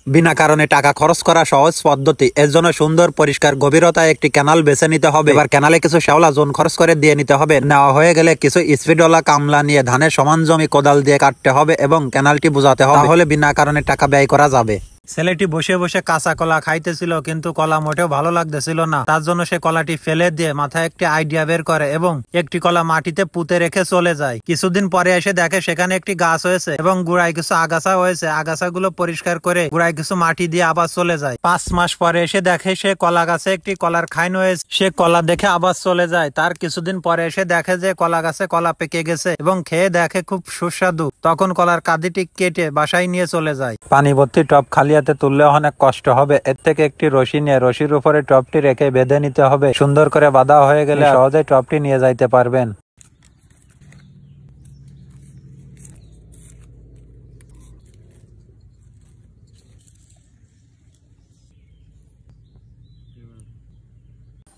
বিনা কারণে টাকা খরচ করা সহজ পদ্ধতি। এর জন্য সুন্দর পরিষ্কার গভীরতা একটি ক্যানাল বেছে নিতে হবে। এবার ক্যানালে কিছু শ্যাওলা জোন খরচ করে দিয়ে নিতে হবে। নেওয়া হয়ে গেলে কিছু স্পিডওয়ালা কামলা নিয়ে ধানের সমান জমি কোদাল দিয়ে কাটতে হবে এবং ক্যানালটি বোঝাতে হবে, তাহলে বিনা কারণে টাকা ব্যয় করা যাবে। ছেলেটি বসে বসে কাঁচা কলা খাইতেছিল, কিন্তু কলা মোটেও ভালো লাগতেছিল না। তার জন্য সে কলাটি ফেলে দিয়ে মাথায় একটি আইডিয়া বের করে এবং একটি কলা মাটিতে পুঁতে রেখে চলে যায়। কিছুদিন পরে এসে দেখে সেখানে একটি গাছ হয়েছে এবং গোড়ায় কিছু আগাছা হয়েছে। আগাছাগুলো পরিষ্কার করে গোড়ায় কিছু মাটি দিয়ে আবার চলে যায়। 5 মাস পরে এসে দেখে সে কলা গাছে একটি কলার খাইন হয়েছে। সে কলা দেখে আবার চলে যায়। তার কিছুদিন পরে এসে দেখে যে কলা গাছে কলা পেকে গেছে এবং খেয়ে দেখে খুব সুস্বাদু। তখন কলার কাঁদিটি কেটে বাসায় নিয়ে চলে যায়। পানি ভর্তি টব খালি তুললে অনেক কষ্ট হবে। এর থেকে একটি রশি নিয়ে রশির উপরে টবটি রেখে বেঁধে নিতে হবে। সুন্দর করে বাঁধা হয়ে গেলে সহজেই টবটি নিয়ে যাইতে পারবেন।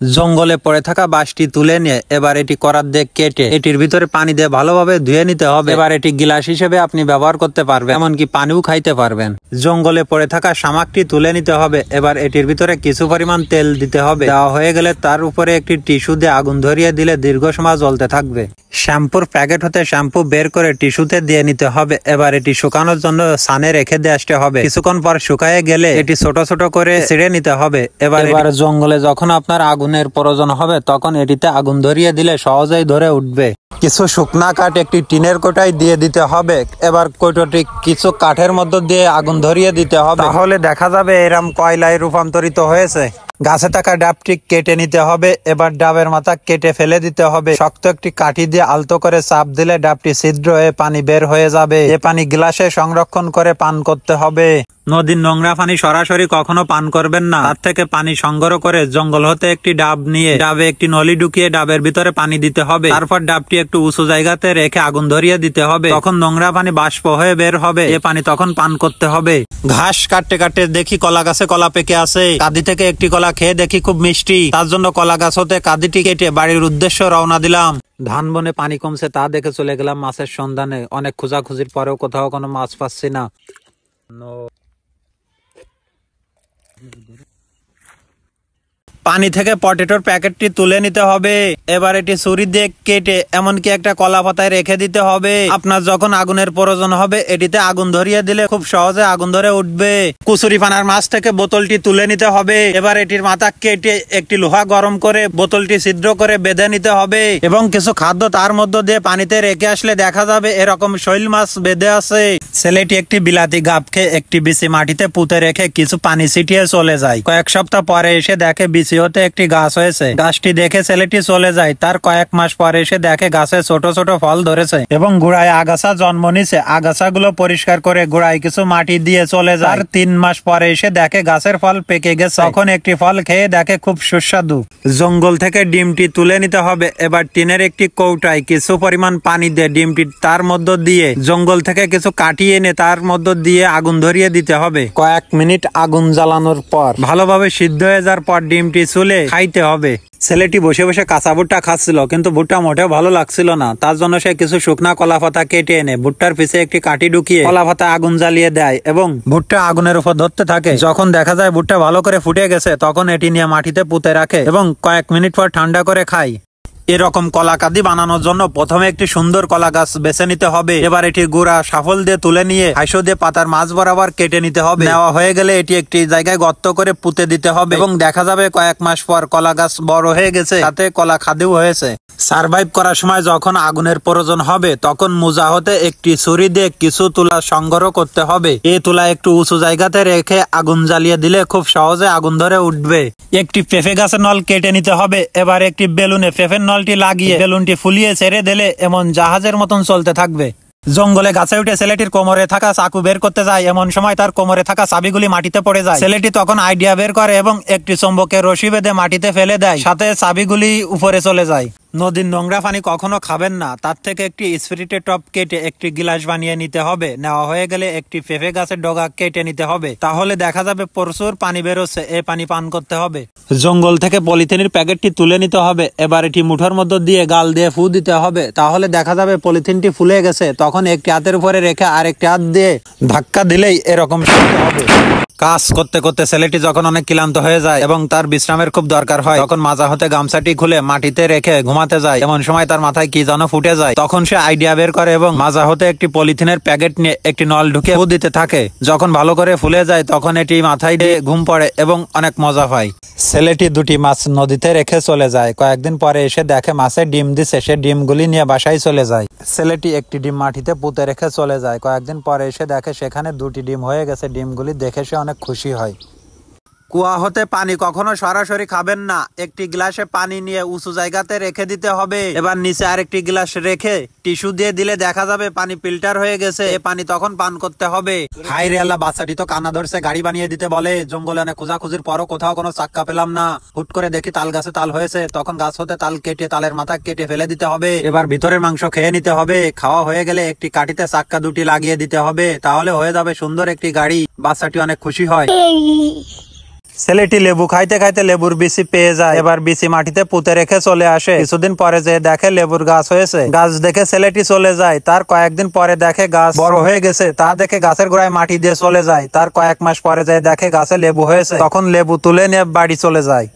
জঙ্গলে পড়ে থাকা বাঁশটি তুলে নিয়ে এবার এটি করাত দিয়ে কেটে এটির ভিতরে পানি দিয়ে ভালোভাবে ধুয়ে নিতে হবে। এবার এটি গিলাস হিসেবে আপনি ব্যবহার করতে পারবেন, এমনকি পানিও খাইতে পারবেন। জঙ্গলে পড়ে থাকা শামাকটি তুলে নিতে হবে। এবার এটির ভিতরে কিছু পরিমাণ তেল দিতে হবে। দেওয়া হয়ে গেলে তার উপরে একটি টিস্যু দিয়ে আগুন ধরিয়ে দিলে দীর্ঘ সময় জ্বলতে থাকবে। শ্যাম্পুর প্যাকেট হতে শ্যাম্পু বের করে টিস্যুতে দিয়ে নিতে হবে। এবার এটি শুকানোর জন্য সানে রেখে দিয়ে আসতে হবে। কিছুক্ষণ পর শুকায়ে গেলে এটি ছোট ছোট করে ছিঁড়ে নিতে হবে। এবার জঙ্গলে যখন আপনার আগুনের প্রয়োজন হবে তখন এটিতে আগুন ধরিয়ে দিলে সহজেই ধরে উঠবে। কিছু শুকনা কাঠ একটি টিনের কোটায় দিয়ে দিতে হবে। এবার কোটোটি কিছু কাঠের মধ্য দিয়ে আগুন ধরিয়ে দিতে হবে, তাহলে দেখা যাবে এরম কয়লায় রূপান্তরিত হয়েছে। গাছে থাকা ডাবটি কেটে নিতে হবে। এবার ডাবের মাথা কেটে ফেলে দিতে হবে। শক্ত একটি কাঠি দিয়ে আলতো করে চাপ দিলে ডাবটি ছিদ্র হয়ে পানি বের হয়ে যাবে। এ পানি গ্লাসে সংরক্ষণ করে পান করতে হবে। নদীর নোংরা পানি সরাসরি কখনো পান করবেন না। তার থেকে পানি সংগ্রহ করে জঙ্গল হতে একটি ডাব নিয়ে ডাবে একটি নলি ঢুকিয়ে ডাবের ভিতরে পানি দিতে হবে। তারপর ডাবটি একটু উঁচু জায়গাতে রেখে আগুন ধরিয়ে দিতে হবে। তখন নোংরা পানি বাষ্প হয়ে বের হবে। এ পানি তখন পান করতে হবে। ঘাস কাটতে কাটতে দেখি কলা গাছে কলা পেকে আছে। কাঁদি থেকে একটি কলা খেয়ে দেখি খুব মিষ্টি। তার জন্য কলা গাছ হতে কাঁদিটি কেটে বাড়ির উদ্দেশ্যে রওনা দিলাম। ধান বনে পানি কমছে তা দেখে চলে গেলাম মাছের সন্ধানে। অনেক খোঁজাখুঁজির পরেও কোথাও কোনো মাছ পাচ্ছি না। পানি থেকে পটেটোর প্যাকেটটি তুলে নিতে হবে। এবার এটি ছুরি দিয়ে কেটে এমনকি একটা কলা পাতায় রেখে দিতে হবে। আপনার যখন আগুনের প্রয়োজন হবে এটিতে আগুন ধরিয়ে দিলে খুব সহজে আগুন ধরে উঠবে। কুচুরি পানার মাছ থেকে বোতলটি তুলে নিতে হবে। এবার এটির মাথা কেটে একটি লোহা গরম করে বোতলটি ছিদ্র করে বেঁধে নিতে হবে এবং কিছু খাদ্য তার মধ্য দিয়ে পানিতে রেখে আসলে দেখা যাবে এরকম শৈল মাছ বেঁধে আছে। ছেলেটি একটি বিলাতি গাব খেয়ে একটি বিচি মাটিতে পুঁতে রেখে কিছু পানি ছিটিয়ে চলে যায়। কয়েক সপ্তাহ পরে এসে দেখে বিচি হতে একটি গাছ হয়েছে। গাছটি দেখে ছেলেটি চলে যায়। তার কয়েক মাস পরে এসে দেখে গাছে ছোট ছোট ফল ধরেছে এবং গোড়ায় আগাছা জন্ম নিছে। আগাছাগুলো পরিষ্কার করে গোড়ায় কিছু মাটি দিয়ে চলে যায়। 3 মাস পরে এসে দেখে গাছের ফল পেকে গেছে। তখন একটি ফল খেয়ে দেখে খুব সুস্বাদু। জঙ্গল থেকে ডিমটি তুলে নিতে হবে। এবার টিনের একটি কৌটায় কিছু পরিমাণ পানি দিয়ে ডিমটি তার মধ্য দিয়ে জঙ্গল থেকে কিছু কাটি এনে তার মধ্য দিয়ে আগুন ধরিয়ে দিতে হবে। কয়েক মিনিট আগুন জ্বালানোর পর ভালোভাবে সিদ্ধ হয়ে যাওয়ার পর ডিমটি চুলে খাইতে হবে। ছেলেটি বসে বসে কাঁচা ভুট্টা খাচ্ছিল, কিন্তু ভুট্টা মোটেও ভালো লাগছিল না। তার জন্য সে কিছু শুকনা কলা পাতা কেটে এনে ভুট্টার পিছে একটি কাঠি ঢুকিয়ে কলা পাতা আগুন জ্বালিয়ে দেয় এবং ভুট্টা আগুনের উপর ধরতে থাকে। যখন দেখা যায় ভুট্টা ভালো করে ফুটে গেছে তখন এটি নিয়ে মাটিতে পুঁতে রাখে এবং কয়েক মিনিট পর ঠান্ডা করে খায়। এরকম কলা কাঁদি বানানোর জন্য প্রথমে একটি সুন্দর কলা গাছ বেছে নিতে হবে। এবার এটির গুড়া সাফল দিয়ে তুলে নিয়ে হাইসো দিয়ে পাতার মাঝ বরাবর কেটে নিতে হবে। নেওয়া হয়ে গেলে এটি একটি জায়গায় গর্ত করে পুঁতে দিতে হবে এবং দেখা যাবে কয়েক মাস পর কলা গাছ বড় হয়ে গেছে, তাতে কলা খাদিও হয়েছে। সার্ভাইভ করার সময় যখন আগুনের প্রয়োজন হবে তখন মোজা হতে একটি ছুরি দিয়ে কিছু তুলা সংগ্রহ করতে হবে। এই তুলা একটু উঁচু জায়গাতে রেখে আগুন জ্বালিয়ে দিলে খুব সহজে আগুন ধরে উঠবে। একটি পেঁপে গাছের নল কেটে নিতে হবে। এবার একটি বেলুনে পেঁপের নলটি লাগিয়ে বেলুনটি ফুলিয়ে ছেড়ে দিলে এমন জাহাজের মতন চলতে থাকবে। জঙ্গলে গাছে উঠে ছেলেটির কোমরে থাকা চাকু বের করতে যায়। এমন সময় তার কোমরে থাকা চাবিগুলি মাটিতে পড়ে যায়। ছেলেটি তখন আইডিয়া বের করে এবং একটি চুম্বকের রশি বেঁধে মাটিতে ফেলে দেয়, সাথে চাবিগুলি উপরে চলে যায়। নদীর নোংরা পানি কখনো খাবেন না। তার থেকে একটি স্পিরিটের টপ কেটে একটি গিলাস বানিয়ে নিতে হবে। নেওয়া হয়ে গেলে একটি পেঁপে গাছের ডগা কেটে নিতে হবে। তাহলে দেখা যাবে প্রচুর পানি বেরোচ্ছে। এই পানি পান করতে হবে। জঙ্গল থেকে পলিথিনের প্যাকেটটি তুলে নিতে হবে। এবার এটি মুঠোর মধ্যে দিয়ে গাল দিয়ে ফু দিতে হবে। তাহলে দেখা যাবে পলিথিনটি ফুলে গেছে। তখন একটি হাতের উপরে রেখে আরেকটি হাত দিয়ে ধাক্কা দিলেই এরকম শুনতে হবে। কাজ করতে করতে ছেলেটি যখন অনেক ক্লান্ত হয়ে যায় এবং তার বিশ্রামের খুব দরকার হয়, তখন মাজা হতে গামছাটি খুলে মাটিতে রেখে ঘুমাতে যায়। এমন সময় তার মাথায় কি যেন ফুটে যায়। তখন সে আইডিয়া বের করে এবং মাজা হতে একটি পলিথিনের প্যাকেট নিয়ে একটি নল ঢুকে ফু দিতে থাকে। যখন ভালো করে ফুলে যায় তখন এটি মাথায় দিয়ে ঘুম পড়ে এবং অনেক মজা পায়। ছেলেটি দুটি মাছ নদীতে রেখে চলে যায়। কয়েকদিন পরে এসে দেখে মাছে ডিম দিছে। সে ডিমগুলি নিয়ে বাসায় চলে যায়। ছেলেটি একটি ডিম মাটিতে পুঁতে রেখে চলে যায়। কয়েকদিন পরে এসে দেখে সেখানে দুটি ডিম হয়ে গেছে। ডিমগুলি দেখে সে অনেক খুশি হয়। কুয়া হতে পানি কখনো সরাসরি খাবেন না। একটি গ্লাসে পানি নিয়ে উঁচু জায়গাতে রেখে দিতে হবে। এবার নিচে আরেকটি গ্লাস রেখে টিস্যু দিয়ে দিলে দেখা যাবে পানি ফিল্টার হয়ে গেছে। এ পানি তখন পান করতে হবে। হাই রে আল্লাহ, বাচ্চাটি তো কান্না ধরছে। গাড়ি বানিয়ে দিতে বলে। জঙ্গলে অনেক খোঁজাখুঁজির পরও কোথাও কোনো চাক্কা পেলাম না। হুট করে দেখি তাল গাছে তাল হয়েছে। তখন গাছ হতে তাল কেটে তালের মাথা কেটে ফেলে দিতে হবে। এবার ভিতরের মাংস খেয়ে নিতে হবে। খাওয়া হয়ে গেলে একটি কাঠিতে চাক্কা দুটি লাগিয়ে দিতে হবে। তাহলে হয়ে যাবে সুন্দর একটি গাড়ি। বাচ্চাটি অনেক খুশি হয়। ছেলেটি লেবু খাইতে খাইতে লেবুর বিচি পেয়ে যায়। এবার বিচি মাটিতে পুঁতে রেখে চলে আসে। কিছুদিন পরে যে দেখে লেবুর গাছ হয়েছে। গাছ দেখে ছেলেটি চলে যায়। তার কয়েকদিন পরে দেখে গাছ বড় হয়ে গেছে। তা দেখে গাছের গোড়ায় মাটি দিয়ে চলে যায়। তার কয়েক মাস পরে যে দেখে গাছে লেবু হয়েছে। তখন লেবু তুলে নিয়ে বাড়ি চলে যায়।